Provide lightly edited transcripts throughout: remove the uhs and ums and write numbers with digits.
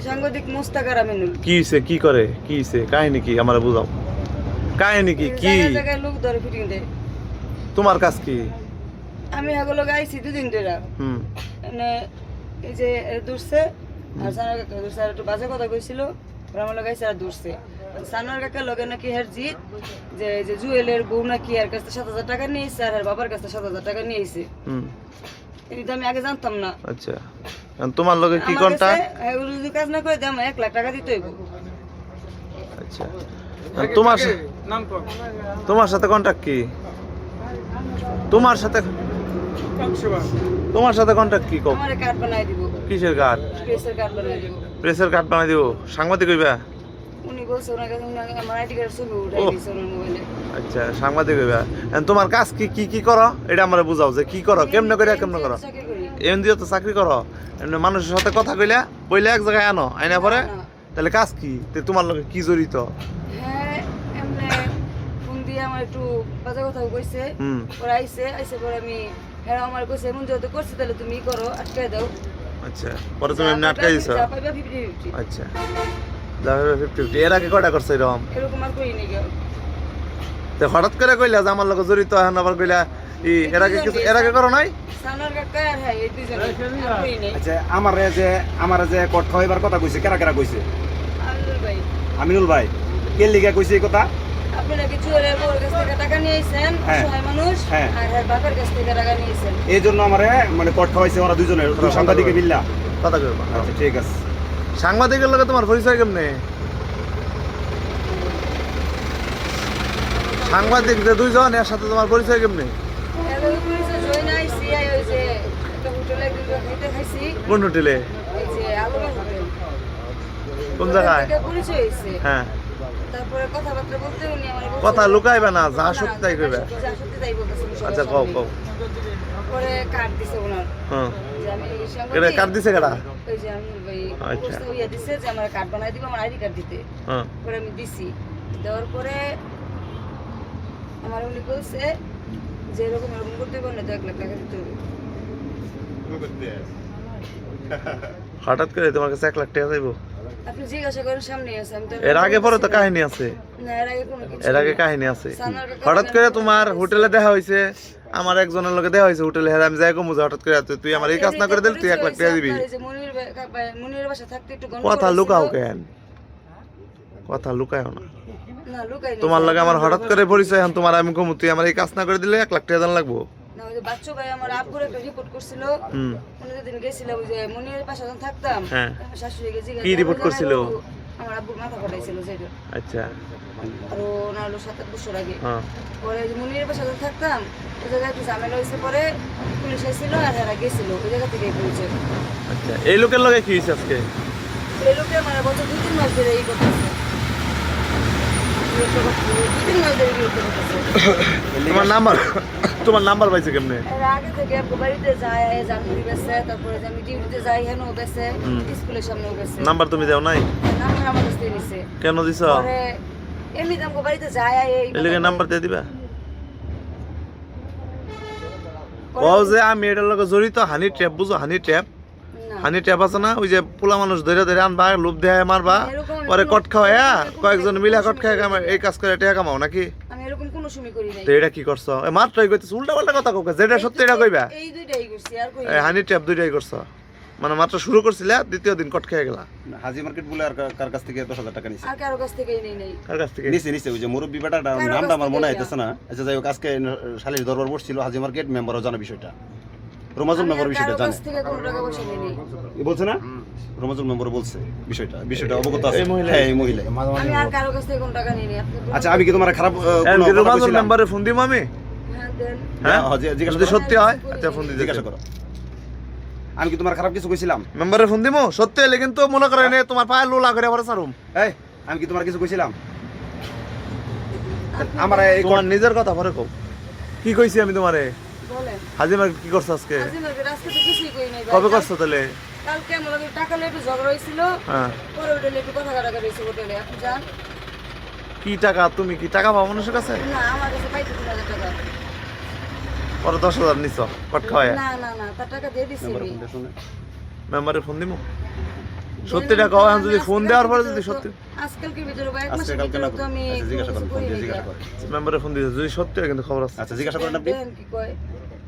সাংবাদিক মোস্তাকার আমিনুল। কি হইছে, কি করে, কি হইছে, কাহিনী কি আমারে বুঝাও। কাহিনী কি? কি জায়গায় লোক ধরে ফিটিং দেয়। তোমার কাজ কি? আমি এগুলো গাইছি দুদিন ধরে। মানে এই যে দূরছে আর সানার কাকা দূরছে, আর একটু বাজে কথা কইছিল, ওরা আমার লাগাইছে আর দূরছে। সানার কাকা লগে নাকি হের জিত যে যে জুয়েলের বউ নাকি এর কাছে 7,000 টাকা নিয়েছে আর এর বাবার কাছে 7,000 টাকা নিয়েছে। এটা আমি আগে জানতাম না। আচ্ছা, তোমার লগে কি কোনটা? এগুলো যদি কাজ না করে দাম 1 লাখ টাকা দিতে হইব। আচ্ছা, তোমার নাম কোন? তোমার সাথে কন্টাক্ট কি? তোমার সাথে কন্টাক্ট কি? কোন আমারে কার্ড বানাই দিব। কিসের কার্ড? প্রেসের কার্ড বানাই দিব। প্রেসের কার্ড বানাই দিব? সাংবাদিক হইবা? উনি বলছে ওনার কাছে আমার আইডি কার্ড ছবি উঠাই দিয়েছে ওনার মোবাইলে। আচ্ছা, সাংবাদিক হইবা। তোমার কাজ কি কি কি করো এটা আমারে বুঝাও, যে কি করো, কেমনে করে কেমনে করো। এমনিও তো চাকরি করো, এমনি মানুষের সাথে কথা কইলা বইলে এক জায়গায় আনো, আইনা পরে তাহলে কাজ কি? তোমার লগে কি জড়িত? হ্যাঁ, এমনি ফোন দিয়ে আমার একটু বাজে কথা কইছে, পরে আইছে পরে আমি হ্যাঁ আমার কইছে এমন যেহেতু করছি তাহলে তুমি করো, আটকায় দাও। আচ্ছা, পরে তুমি এমনি আটকাই দিছো? আচ্ছা, যাবে 50-50। এর আগে কয়টা করছো এরকম? এরকম আর কই নাই কেউ। তো হঠাৎ করে কইলা যে আমার লগে জড়িত, এখন আবার কইলা এর আগে কিছু এর আগে করো নাই? সানার কাকা আর হ্যাঁ এই দুইজন আর কই নাই। আচ্ছা, আমারে যে কোট খাওয়াইবার কথা কইছে, কেরা কেরা কইছে? আমিনুল ভাই কে লিগা কইছে এই কথা? আপনি নাকি চুরের বউর কাছ থেকে টাকা নিয়েছেন, অসহায় মানুষ, আর এর বাপের কাছ থেকে টাকা নিয়েছেন। এই জন্য আমারে মানে কোট খাওয়াইছে ওরা দুজনের, দুই সাংবাদিকে বিল্লা কথা কইবা। আচ্ছা, ঠিক আছে। সাংবাদিকের লগে তোমার পরিচয় কেমনে? সাংবাদিক যে দুইজন, এর সাথে তোমার পরিচয় কেমনে? কোন হোটেলে? কোন জায়গায়? হ্যাঁ, কথা লুকাইবে না, যা সত্যি তাই কইবে। আচ্ছা, কও কও। পরে কার্ড দিছে ওনার। হ্যাঁ, এটা কার্ড দিছে কেডা? ওই যে আমি ভাই আচ্ছা, ওইয়া দিছে যে আমার কার্ড বানাই দিব, আমার আইডি কার্ড দিতে। হ্যাঁ, পরে আমি দিছি, দেওয়ার পরে আমার উনি বলছে যে এরকম করতে পারলে তো 1 লাখ টাকা দিতে হবে। হঠাৎ করে তোমার কাছে 1 লাখ টাকা চাইবো? আপনি জিজ্ঞাসা করেন, সামনে আছে। আমি তো এর আগে পরে তো কাহিনী আছে। না, এর আগে কোনো কিছু এর আগে কাহিনী আছে। হঠাৎ করে তোমার হোটেলে দেখা হইছে, আমার একজনের লগে দেখা হইছে হোটেলে, হ্যাঁ আমি যাই কমু, হঠাৎ করে তুই আমার এই কাজ না করে দিলি, তুই 1 লাখ টাকা দিবি। মুনির বাসা থাকতে একটু কথা লুকাও কেন? কথা লুকায়ও না। না, লুকাই না। তোমার লাগে আমার হঠাৎ করে পরিচয়, এখন তোমার আমি কমু, তুই আমার এই কাজ না করে দিলে 1 লাখ টাকা দাম লাগবো। না, ওই যে বাচ্চু ভাই আমার আব্বুর একটা রিপোর্ট করছিল, উনি যেদিন গেছিল ওই যে মুনির বাসা যখন থাকতাম, হ্যাঁ, আমার শাশুড়ি গেছে কি রিপোর্ট করছিল? আমার আব্বুর মাথা ফাটাইছিল যেটা। আচ্ছা, আর ও না হলো 7-8 বছর আগে। হ্যাঁ, পরে যে মুনির বাসা যখন থাকতাম ওই জায়গায় একটু ঝামেলা হয়েছে, পরে পুলিশ এসেছিল আর এরা গেছিল ওই জায়গা থেকে পরিচয়। আচ্ছা, এই লোকের লগে কি হয়েছে আজকে? এই লোকে মানে গত 2-3 মাস ধরে এই করতেছে। তোমার নাম্বার পাইছে কেমনে? আগে থেকে বাড়িতে যায়, জানুয়ারি গেছে, তারপরে আমি ডিউটিতে যাই, হেনও গেছে, স্কুলের সামনেও গেছে। নাম্বার তুমি দাও নাই? নাম্বার আমার কাছ থেকে নিছে। কেন দিছো? পরে এমনি আমগো বাড়িতে যায়, এই এলিগে নাম্বার দিয়ে দিবা। ও যে আমি এটার লগে জড়িত, হানি ট্র্যাপ বুঝো? হানি ট্র্যাপ, হানি ট্যাপ আছে না, ওই যে পোলা মানুষ ধরে ধরে আনবা, লোভ দেয় মারবা, পরে কট খাওয়াইয়া কয়েকজন মিলা কট খাই এই কাজ করে টাকা কামাও নাকি? আমি এরকম কোনো সময় করি নাই। তো এটা কি করছো? মাত্রই কইতেছ উল্টা পাল্টা কথা কও, যেটা সত্যি এটা কইবা। এই দুইটাই করছি, আর কই হানি ট্যাপ দুইটাই করছো, মানে মাত্র শুরু করছিলা, দ্বিতীয় দিন কট খেয়ে গেলা। হাজি মার্কেট বলে আর কার কাছ থেকে 10,000 টাকা নিছে? আর কারো কাছ থেকেই নেই নাই। কার কাছ থেকে নিছে ওই যে মুরব্বি বেটাটা, নামটা আমার মনে আইতেছে না। আচ্ছা, যাই হোক, আজকে শালির দরবার বসছিল, হাজি মার্কেট মেম্বারও জানা বিষয়টা, রোমাজুল মেম্বার বিষয়টা জানে। কাছ থেকে কোনো টাকা পয়সা নেই নাই বলছে না? রোমাজুল মেম্বার বলছে বিষয়টা অবগত আছে। হ্যাঁ, এই মহিলা। আমি আর কারো কাছ থেকে কোনো টাকা নেই নাই। আপনি আচ্ছা, আমি কি তোমার খারাপ রোমাজুল মেম্বারে ফোন দিমু আমি? হ্যাঁ, দেন। হ্যাঁ, জিজ্ঞাসা যদি সত্যি হয় আচ্ছা ফোন দিতে জিজ্ঞাসা করো। আমি কি তোমার খারাপ কিছু কইছিলাম? মেম্বারে ফোন দিমু? সত্যি হলে কিন্তু মনে করে নে তোমার পায়ে লোলা করে পরে সারুম। এই, আমি কি তোমার কিছু কইছিলাম? আমার এই তোমার নিজের কথা পরে কও। কি কইছি আমি তোমারে? বলেন। হাজি মার্কেট কি করছ আজকে? হাজি মার্কেট আজকে তো কিছুই কই নাই ভাই। কবে করছ তাহলে? কালকে আমার লগে টাকা লয়ে একটু ঝগড়া হইছিল। হ্যাঁ, পরে হোটেলে একটু কথা কাটাকাটি হইছে হোটেলে। আপনি যান। কি টাকা? তুমি কি টাকা পাও মানুষের কাছে? না, আমার কাছে পাইতে 3,000 টাকা। পরে 10,000 নিছ কট খাওয়ায় না না না তার টাকা দিয়ে দিছি মেম্বার আমি। ফোনটা শুনে মেম্বারে ফোন দিমু সত্যিটা কও এখন যদি ফোন দেওয়ার পরে যদি সত্যি আজকালকে ভিতরে বা এক আজকে মাসের কালকে ভিতরে না তো আমি আচ্ছা জিজ্ঞাসা করেন ফোন দিয়ে জিজ্ঞাসা করেন মেম্বারে ফোন দিছে যদি সত্যি হয় কিন্তু খবর আছে আচ্ছা জিজ্ঞাসা করেন আপনি দেখেন কি কয়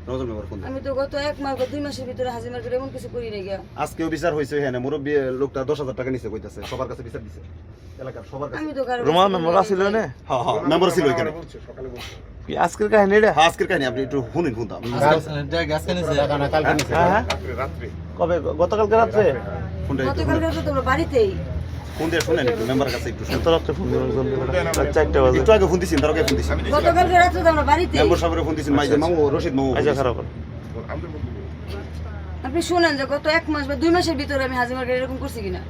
নজর মেম্বার ফোন আমি তো গত 1 মাস বা 2 মাসের ভিতরে হাজি মার্কেট এমন কিছু করি নাই গিয়া। আজকেও বিচার হয়েছে হ্যাঁ মুরব্বী লোকটা 10,000 টাকা নিচে কইতাছে সবার কাছে বিচার দিছে এলাকার সবার কাছে আমি তো কারো রোমা মেম্বার আছিল না হ্যাঁ হ্যাঁ মেম্বার ছিল ওইখানে কি আজকের কাহিনী এটা হ্যাঁ আজকের কাহিনী আপনি একটু শুনুন ফোনটা হ্যাঁ হ্যাঁ কবে গতকালকে রাত্রে ফোনটা একটু গতকাল রাতে তোমরা বাড়িতেই ফোন দিয়ে শুনেন একটু মেম্বারের কাছে একটু শুনুন। এত রাত্রে ফোন দিবেন জলদি করে রাত 4টা বাজে একটু আগে ফোন দিছেন তার আগে ফোন দিছেন গতকাল রাতে তো আমরা বাড়িতেই। মেম্বার সাহেবের ফোন দিছেন মাইজে মামু রশিদ মামু আচ্ছা খারাপ করে। আপনি শুনেন যে গত 1 মাস বা 2 মাসের ভিতরে আমি হাজি মার্কেট এরকম করছি কিনা।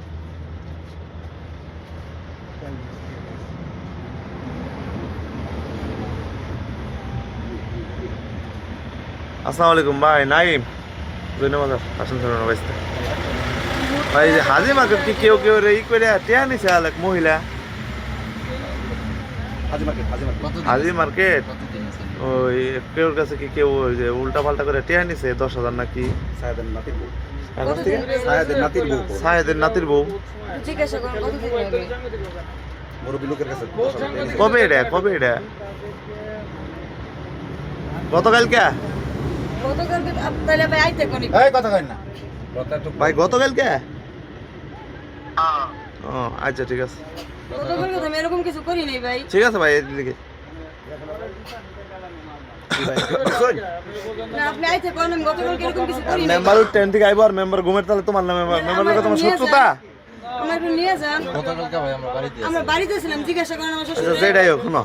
আসসালামু আলাইকুম ভাই নাইম ধন্যবাদ আসুন শুনুন বাইসতে ভাই যে হাজি মার্কেট কি কেউ কেউ রে ই করে টিয়া নিছে আলেক মহিলা হাজি মার্কেট হাজি মার্কেট ওই কেউর কাছে কি কেউ ওই যে উল্টা পাল্টা করে টিয়া নিছে 10,000 নাকি সায়েদের নাতির বউ কার কাছ থেকে? সায়েদের নাতির বউ সাহেদের নাতির বউ জিজ্ঞাসা করেন কতদিন আগে। মুরব্বী লোকের কাছে কবে এটা গতকালকে গতকালকে তাহলে ভাই আইতে কোনি। ভাই গতকালকে ও আচ্ছা ঠিক আছে গতকালকে তো আমি এরকম কিছু করি নাই ভাই। ঠিক আছে ভাই এদিকে না আপনি আইতে কোন আমি গতকালকে এরকম কিছু করি নাই। মেম্বার ট্রেন থেকে আইবো আর মেম্বার ঘুমের তাহলে তোমার না মেম্বার লোক তোমার শত্রুতা আমার একটু নিয়ে যান। আমরা বাড়িতে ছিলাম জিজ্ঞাসা করেন আমার আচ্ছা শ্বশুর। যেটাই হোক শোনো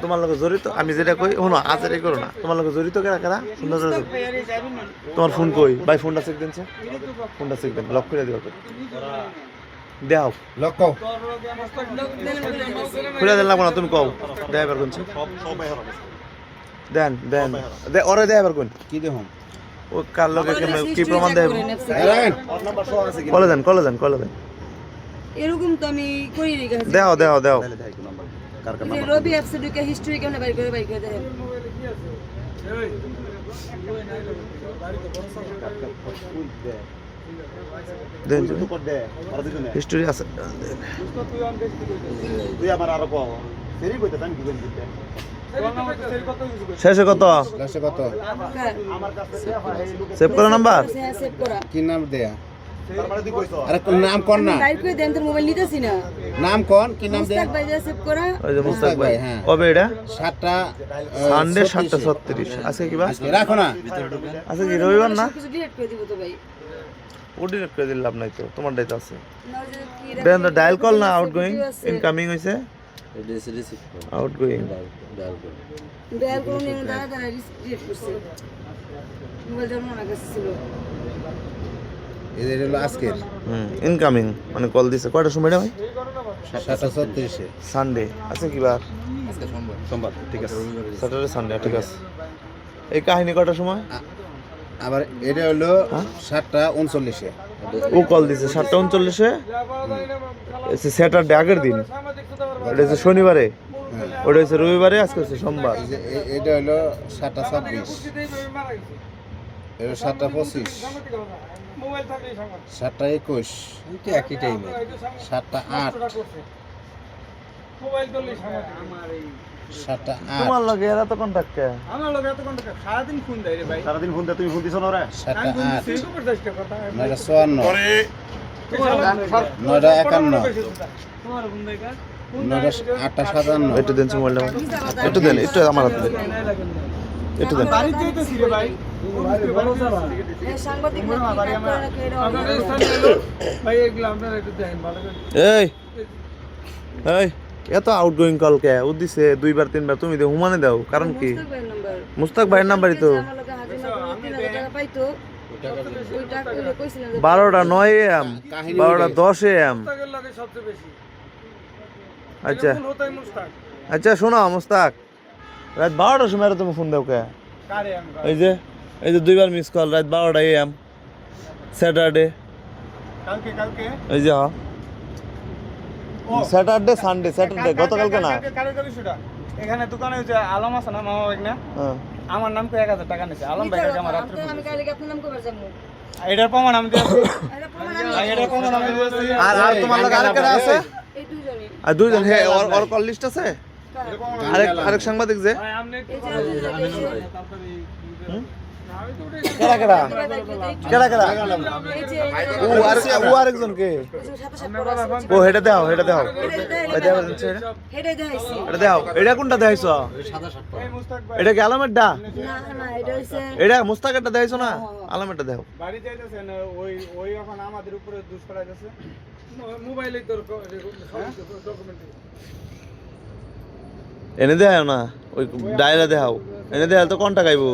তোমার লোক জড়িত আমি যেটা কই শোনো আচারই করো না তোমার লোক জড়িত কারা কারা সুন্দর করে তোমার ফোন কই ভাই ফোনটা চেক দিন ফোনটা চেক দেন লক করে দিও দেও খুলে দেন লাগবো না তুমি কও ড্রাইভার কোন দেন দেন ওরে ড্রাইভার কোন কি দেখুন ও কার লোকে কি প্রমাণ দেব ওর নাম্বার সহ আছে কি কলে দেন এরকম তো আমি করি নাই গাছ। দেও তাহলে দেখ একটু নাম্বার কার কার নাম্বার রবি অ্যাপসে ঢুকে হিস্ট্রি কেমনে বাইর করে দেখেন। দেন তুই কর দে আর দুজনে হিস্টোরি আছে তুই আমার আরো কও ফেরি কইতে আমি কি করি দিতে শেষে কত হ্যাঁ আমার কাছে সেভ করে নাম্বার হ্যাঁ সেভ করা। কি নাম দেয়া তার মানে তুই কইছ আরে কোন নাম কোন না বাইর করে দেন তোর মোবাইল নিতেছি না। নাম কোন কি নাম দেয়া মুস্তাক ভাই যা সেভ করা। ওই যে মুস্তাক ভাই হ্যাঁ। কবে এটা 7টা সানডে 7:36 আজকে কি বার রাখো না আজকে কি রবিবার না কিছু ডিলিট করে দিব তো ভাই। ওডিনেট করে দিলাম নাই তো তোমার দায়িত্ব আছে না ওই যে কি দেন তো ডায়াল কল না আছে, আউটগোয়িং video আছে। ইনকামিং হইছে আউটগোয়িং ডায়াল করে নিয়ে দাঁড়া ডিলিট করছে। মোবাইল জন্ম না কাছে ছিল। এদের হলো আজকের ইনকামিং মানে কল দিছে কয়টার সময় এটা ভাই 7:36 সানডে আছে কি বার সোমবার ঠিক আছে স্যাটারডে সানডে ঠিক আছে এই কাহিনী কয়টার সময় আবার এটা হলো 7:39 ও কল দিছে 7:39 স্যাটারডে আগের দিন এটা হচ্ছে শনিবারে ওটা হচ্ছে রবিবারে আজকে হচ্ছে সোমবার এটা হলো 7:26 এটা 7:25 7:21 এটা একই টাইমে 7:08 7:08 তোমার লগে এরা তো কন্টাক্ট কে সারাদিন ফোন দে তুমি ফোন দিছ না রে 7:08 9:51 একটু দেন মোবাইলটা একটু দেন একটু আমার হাতে দেন একটু দেন হ্যাঁ সাংবাদিক না কি কাজ করে নাকি এটা এই এই এত আউটগোয়িং কল কে ও দিছে 2বার 3বার তুমি দে হুমানে দাও কারণ কি মুস্তাক ভাইয়ের নাম্বার। মুস্তাক ভাইয়ের নাম্বারই তো আমার লগে হাজির না করে 3,000 টাকা পাইতো। ওই টাকা ওই কইছিলেন যে 12টা 9 am 12টা 10 am আচ্ছা আচ্ছা শোনো মুস্তাক রাত 12টার সময় তুমি ফোন দাও কে এই যে 2বার মিস কল রাত 12টা am স্যাটারডে কালকে এই যে হ্যাঁ স্যাটারডে সানডে স্যাটারডে গতকালকে না কালকে সেটা এখানে দোকানে ওই যে আলম আছে না মামা ভাই না হ্যাঁ আমার নাম করে 1000 টাকা নিছে আলম ভাই কাছে আমার রাত্রে আমি কালকে আপনার নাম করবার যাবো এটার প্রমাণ আমি দিয়েছি এটা প্রমাণ এটার প্রমাণ আমি দিয়েছি আর তোমার লগে আরেকটা আছে এই দুজনই আর দুইজন হে ওর কল লিস্ট আছে আরেক সাংবাদিক যে ভাই আপনি এই যে কেডা কেডা কেডা কেডা এই যে ও আরেকজন কে সাথে সাথে ও হেটা দাও ওই দাও হেডে দেখাইছি এটা দাও এটা কোনটা দেখাইছো এই মুস্তাক ভাই এটা কি আলামেরটা না না এটা হইছে এটা মুস্তাকেরটা দেখাইছো না আলামেরটা দাও বাড়ি যাইতেছেন ওই এখন আমাদের উপরে দুষ্করাইতেছে মোবাইলে তোর ডকুমেন্ট এনে দেখাও না ওই ডায়রা দেখাও এনে দেখাও তো কোনটা গাইবো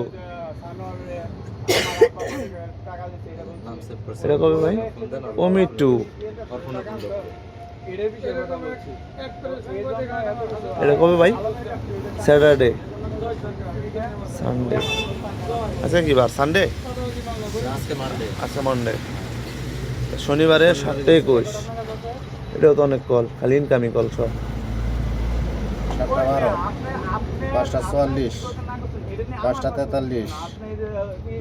এটা কবে ভাই ও মিট্টু এটা কবে ভাই স্যাটারডে সানডে আচ্ছা কি বার সানডে আচ্ছা মানডে শনিবারে 7:21 এটাও তো অনেক কল খালি ইনকামিং কল সব 7:12 5:44 5:43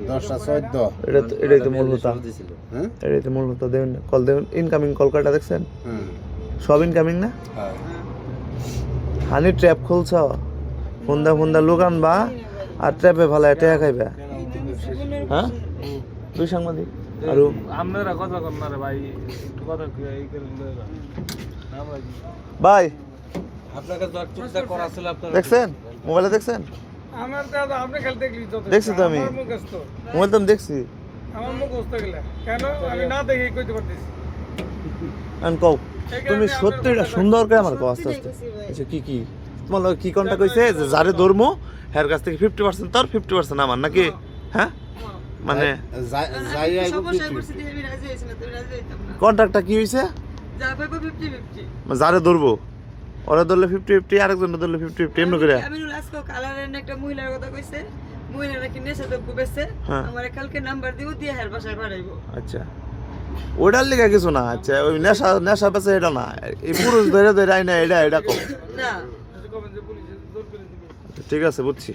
10:14 এটাই তো মূল হতা হ্যাঁ এটাই তো মূল হতা দেবেন কল দেবেন ইনকামিং কল কাটা দেখছেন হুম সব ইনকামিং না হ্যাঁ হানি ট্র্যাপ খুলছ ফোন্দা লোক আনবা আর ট্র্যাপে ভালো টাকা খাইবা হ্যাঁ দুই সাংবাদিক আর আপনারা কথা কর না রে ভাই একটু কথা এই করে ভাই আপনার কাছে চুক্তি করা ছিল আপনার দেখছেন মোবাইলে দেখছেন আমার দাদা আপনি খালি দেখলি তো দেখছি তো আমি আমার মুখস্থ মোবাইল তো আমি দেখছি আমার মুখস্থ গেলে কেন আমি না দেখে কইতে পারতেছি আমি কও তুমি সত্যি এটা সুন্দর করে আমার কও আস্তে আস্তে আচ্ছা কি তোমার লগে কি কন্টাক্ট কইছে যে যারে ধর্ম হের কাছ থেকে 50% তোর 50% আমার নাকি হ্যাঁ মানে যাই আইব সমস্যা পরিস্থিতি আমি রাজি হইছি না তুমি রাজি হইতাম না কন্ট্রাক্টটা কি হইছে যা পাইবো 50-50 যারে ধরবো ওরা ধরলে 50-50 আরেকজন ধরলে 50-50 এমন করে আমি লাস্ট কালারের একটা মহিলার কথা কইছে মহিলারা কি নেশা দ্রব্য বেচে হ্যাঁ। আমার কালকে নাম্বার দিব দিয়ে হের বাসায় পাঠাইবো আচ্ছা ওটার লিগা কিছু না আচ্ছা ওই নেশা পেছে এটা না এই পুরুষ ধরে আইনা এটা কম না ঠিক আছে বুঝছি